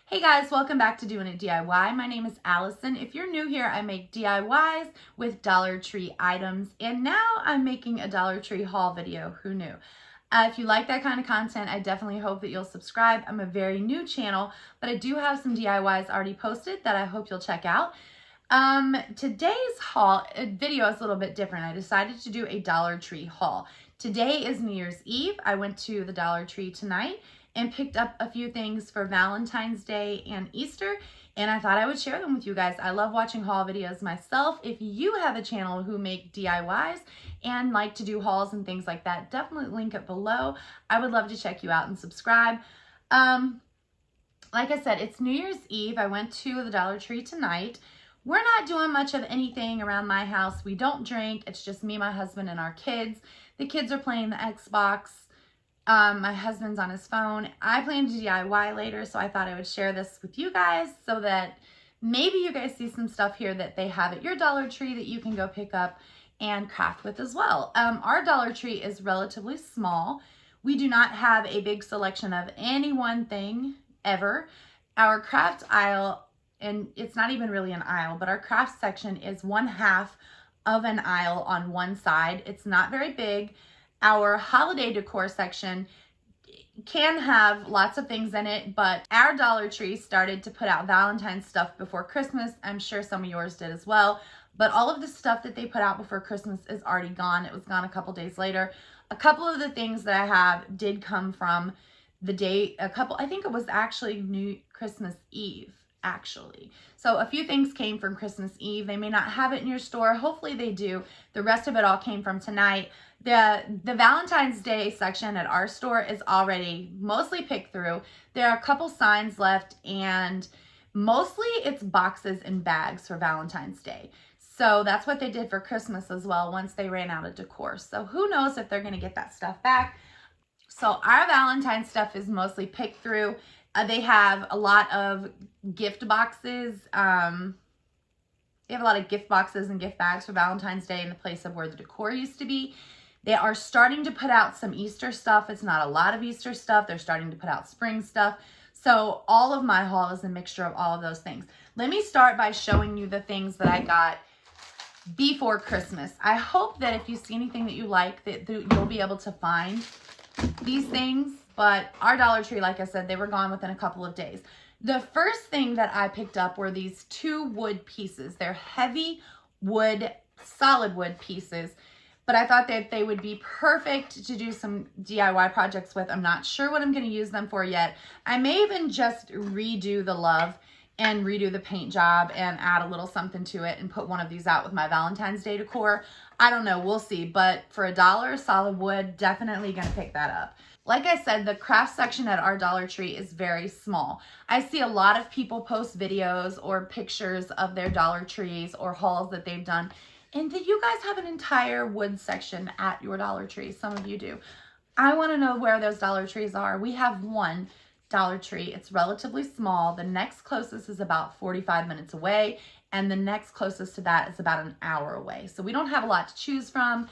Hey guys, welcome back to Doing It DIY. My name is Allison. If you're new here, I make DIYs with Dollar Tree items, and now I'm making a Dollar Tree haul video. Who knew? If you like that kind of content, I definitely hope that you'll subscribe. I'm a very new channel, but I do have some DIYs already posted that I hope you'll check out. Today's haul video is a little bit different. I decided to do a Dollar Tree haul. Today is New Year's Eve. I went to the Dollar Tree tonight and picked up a few things for Valentine's Day and Easter, and I thought I would share them with you guys. I love watching haul videos myself. If you have a channel who make DIYs and like to do hauls and things like that, definitely link it below. I would love to check you out and subscribe. Like I said, it's New Year's Eve. I went to the Dollar Tree tonight. We're not doing much of anything around my house. We don't drink. It's just me, my husband, and our kids. The kids are playing the Xbox. My husband's on his phone. I plan to DIY later, so I thought I would share this with you guys so that maybe you guys see some stuff here that they have at your Dollar Tree that you can go pick up and craft with as well. Our Dollar Tree is relatively small. We do not have a big selection of any one thing ever. Our craft aisle, and it's not even really an aisle, but our craft section is 1/2 of an aisle on one side. It's not very big. Our holiday decor section can have lots of things in it, but our Dollar Tree started to put out Valentine's stuff before Christmas. I'm sure some of yours did as well, but all of the stuff that they put out before Christmas is already gone. It was gone a couple days later. A couple of the things that I have did come from the day, I think it was actually Christmas Eve. Actually. So a few things came from Christmas Eve. They may not have it in your store. Hopefully they do. The rest of it all came from tonight. The Valentine's Day section at our store is already mostly picked through. There are a couple signs left, and mostly it's boxes and bags for Valentine's Day. So that's what they did for Christmas as well once they ran out of decor. So who knows if they're going to get that stuff back. So our Valentine's stuff is mostly picked through. They have a lot of gift boxes. They have a lot of gift boxes and gift bags for Valentine's Day in the place of where the decor used to be. They are starting to put out some Easter stuff. It's not a lot of Easter stuff. They're starting to put out spring stuff. So all of my haul is a mixture of all of those things. Let me start by showing you the things that I got before Christmas. I hope that if you see anything that you like, that you'll be able to find these things. But our Dollar Tree, like I said, they were gone within a couple of days. The first thing that I picked up were these 2 wood pieces. They're heavy wood, solid wood pieces, but I thought that they would be perfect to do some DIY projects with. I'm not sure what I'm going to use them for yet. I may even just redo the love and redo the paint job and add a little something to it and put one of these out with my Valentine's Day decor. I don't know. We'll see. But for $1, solid wood, definitely going to pick that up. Like I said, the craft section at our Dollar Tree is very small. I see a lot of people post videos or pictures of their Dollar Trees or hauls that they've done. And that you guys have an entire wood section at your Dollar Tree. Some of you do. I want to know where those Dollar Trees are. We have one Dollar Tree. It's relatively small. The next closest is about 45 minutes away. And the next closest to that is about an hour away. So we don't have a lot to choose from.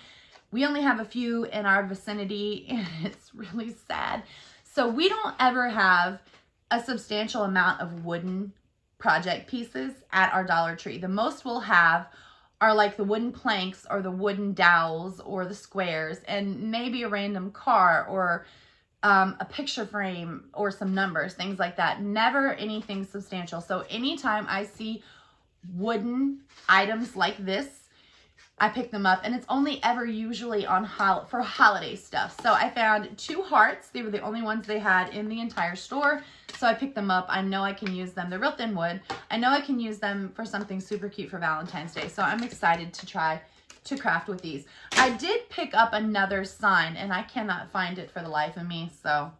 We only have a few in our vicinity, and it's really sad. So we don't ever have a substantial amount of wooden project pieces at our Dollar Tree. The most we'll have are like the wooden planks or the wooden dowels or the squares and maybe a random car or a picture frame or some numbers, things like that. Never anything substantial. So anytime I see wooden items like this, I pick them up, and it's only ever usually on for holiday stuff. So I found 2 hearts. They were the only ones they had in the entire store. So I picked them up. I know I can use them. They're real thin wood. I know I can use them for something super cute for Valentine's Day. So I'm excited to try to craft with these. I did pick up another sign, and I cannot find it for the life of me. So,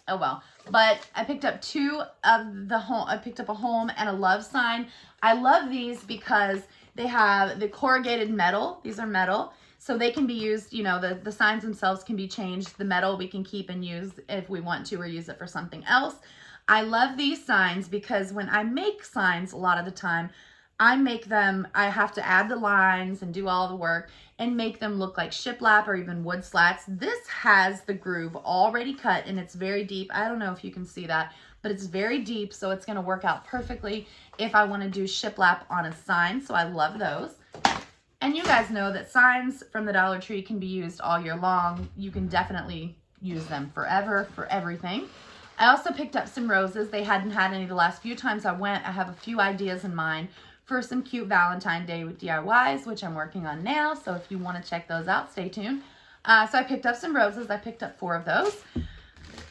oh well. But I picked up 2 of the home. I picked up a home and a love sign. I love these because they have the corrugated metal. These are metal. So they can be used, you know, the signs themselves can be changed. The metal we can keep and use if we want to, or use it for something else. I love these signs because when I make signs, a lot of the time, I have to add the lines and do all the work and make them look like shiplap or even wood slats. This has the groove already cut and it's very deep. I don't know if you can see that, but it's very deep, so it's gonna work out perfectly if I wanna do shiplap on a sign, so I love those. And you guys know that signs from the Dollar Tree can be used all year long. You can definitely use them forever for everything. I also picked up some roses. They hadn't had any the last few times I went. I have a few ideas in mind for some cute Valentine's Day DIYs, which I'm working on now. So if you want to check those out, stay tuned. So I picked up some roses. I picked up 4 of those.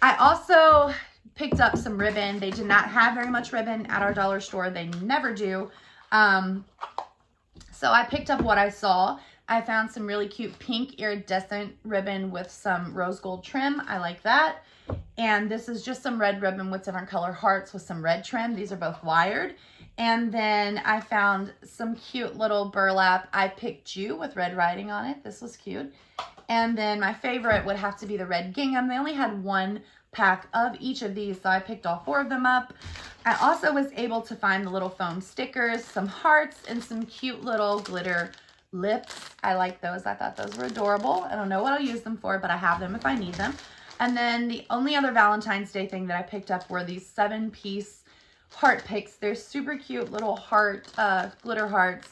I also picked up some ribbon. They did not have very much ribbon at our dollar store. They never do. So I picked up what I saw. I found some really cute pink iridescent ribbon with some rose gold trim. I like that. And this is just some red ribbon with different color hearts with some red trim. These are both wired. And then I found some cute little burlap. I picked you with red writing on it. This was cute. And then my favorite would have to be the red gingham. They only had 1 pack of each of these, so I picked all 4 of them up. I also was able to find the little foam stickers, some hearts, and some cute little glitter lips. I like those. I thought those were adorable. I don't know what I'll use them for, but I have them if I need them. And then the only other Valentine's Day thing that I picked up were these 7-piece heart picks. They're super cute little heart, glitter hearts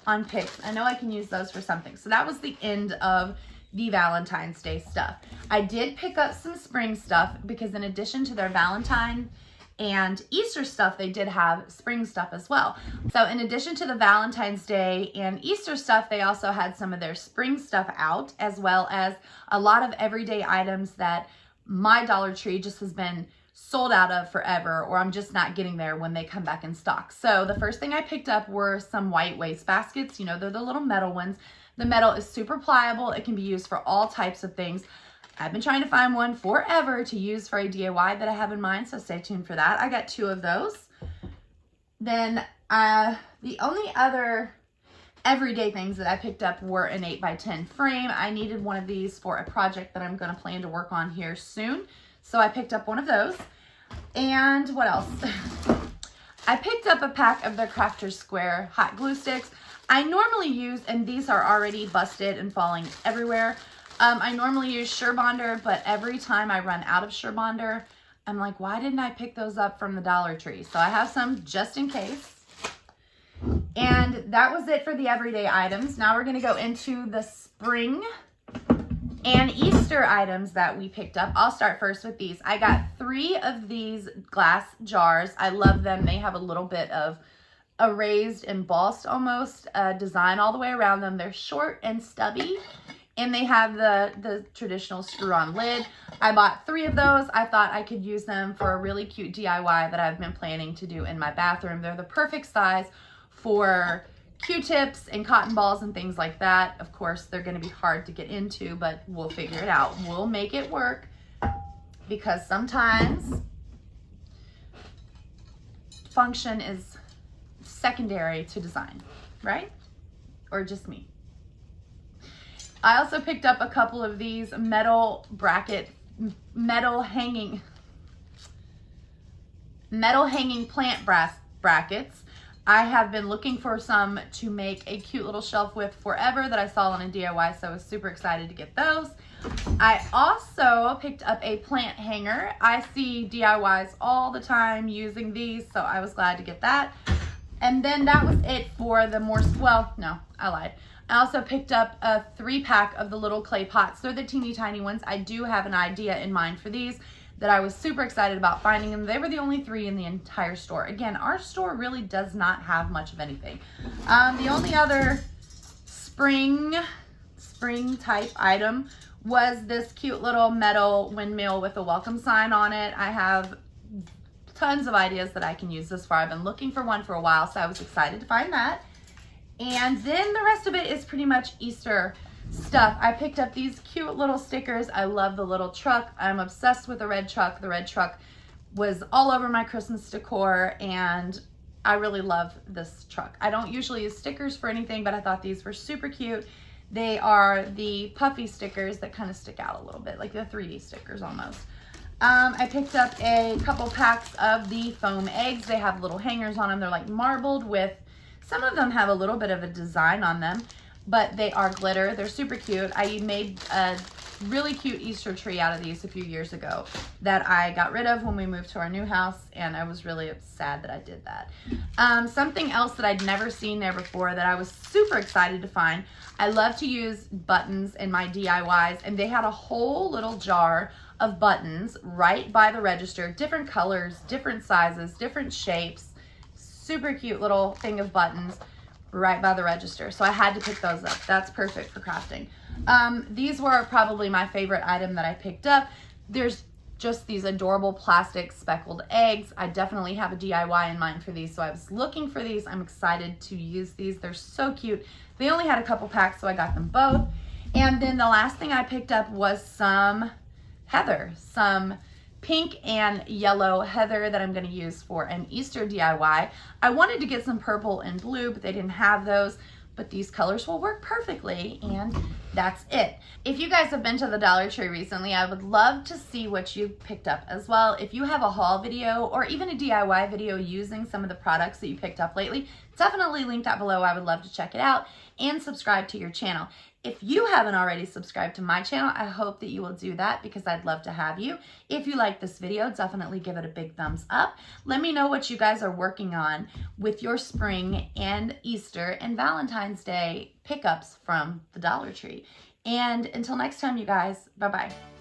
on picks. I know I can use those for something. So that was the end of the Valentine's Day stuff. I did pick up some spring stuff because in addition to their Valentine and Easter stuff, they did have spring stuff as well. So in addition to the Valentine's Day and Easter stuff, they also had some of their spring stuff out, as well as a lot of everyday items that my Dollar Tree just has been sold out of forever, or I'm just not getting there when they come back in stock. So the first thing I picked up were some white waste baskets. You know, they're the little metal ones. The metal is super pliable. It can be used for all types of things. I've been trying to find one forever to use for a DIY that I have in mind, so stay tuned for that. I got 2 of those. Then the only other everyday things that I picked up were an 8x10 frame. I needed one of these for a project that I'm going to plan to work on here soon, so I picked up one of those. And what else? I picked up a pack of their Crafter's Square hot glue sticks. I normally use, and these are already busted and falling everywhere, I normally use Surebonder, but every time I run out of Surebonder, I'm like, why didn't I pick those up from the Dollar Tree? So I have some just in case. And that was it for the everyday items. Now we're going to go into the spring and Easter items that we picked up. I'll start first with these. I got 3 of these glass jars. I love them. They have a little bit of a raised, embossed almost design all the way around them. They're short and stubby. And they have the traditional screw-on lid. I bought 3 of those. I thought I could use them for a really cute DIY that I've been planning to do in my bathroom. They're the perfect size for Q-tips and cotton balls and things like that. Of course, they're going to be hard to get into, but we'll figure it out. We'll make it work because sometimes function is secondary to design, right? Or just me. I also picked up a couple of these metal hanging plant brackets. I have been looking for some to make a cute little shelf with forever that I saw on a DIY, so I was super excited to get those. I also picked up a plant hanger. I see DIYs all the time using these, so I was glad to get that. And then that was it for the well, no, I lied. I also picked up a 3-pack of the little clay pots. They're the teeny tiny ones. I do have an idea in mind for these that I was super excited about finding them. They were the only 3 in the entire store. Again, our store really does not have much of anything. The only other spring type item was this cute little metal windmill with a welcome sign on it. I have tons of ideas that I can use this for. I've been looking for one for a while, so I was excited to find that. And then the rest of it is pretty much Easter stuff. I picked up these cute little stickers. I love the little truck. I'm obsessed with the red truck. The red truck was all over my Christmas decor, and I really love this truck. I don't usually use stickers for anything, but I thought these were super cute. They are the puffy stickers that kind of stick out a little bit, like the 3D stickers almost. I picked up a couple packs of the foam eggs. They have little hangers on them. They're like marbled with Some of them have a little bit of a design on them, but they are glitter. They're super cute. I made a really cute Easter tree out of these a few years ago that I got rid of when we moved to our new house, and I was really sad that I did that. Something else that I'd never seen there before that I was super excited to find. I love to use buttons in my DIYs, and they had a whole little jar of buttons right by the register, different colors, different sizes, different shapes. Super cute little thing of buttons right by the register. So I had to pick those up. That's perfect for crafting. These were probably my favorite item that I picked up. There's just these adorable plastic speckled eggs. I definitely have a DIY in mind for these, so I was looking for these. I'm excited to use these. They're so cute. They only had a couple packs, so I got them both. And then the last thing I picked up was some heather, some pink and yellow heather that I'm going to use for an Easter DIY. I wanted to get some purple and blue, but they didn't have those. But these colors will work perfectly, and that's it. If you guys have been to the Dollar Tree recently, I would love to see what you picked up as well. If you have a haul video or even a DIY video using some of the products that you picked up lately, definitely link that below. I would love to check it out, and subscribe to your channel. If you haven't already subscribed to my channel, I hope that you will do that because I'd love to have you. If you like this video, definitely give it a big thumbs up. Let me know what you guys are working on with your spring and Easter and Valentine's Day pickups from the Dollar Tree. And until next time, you guys, bye-bye.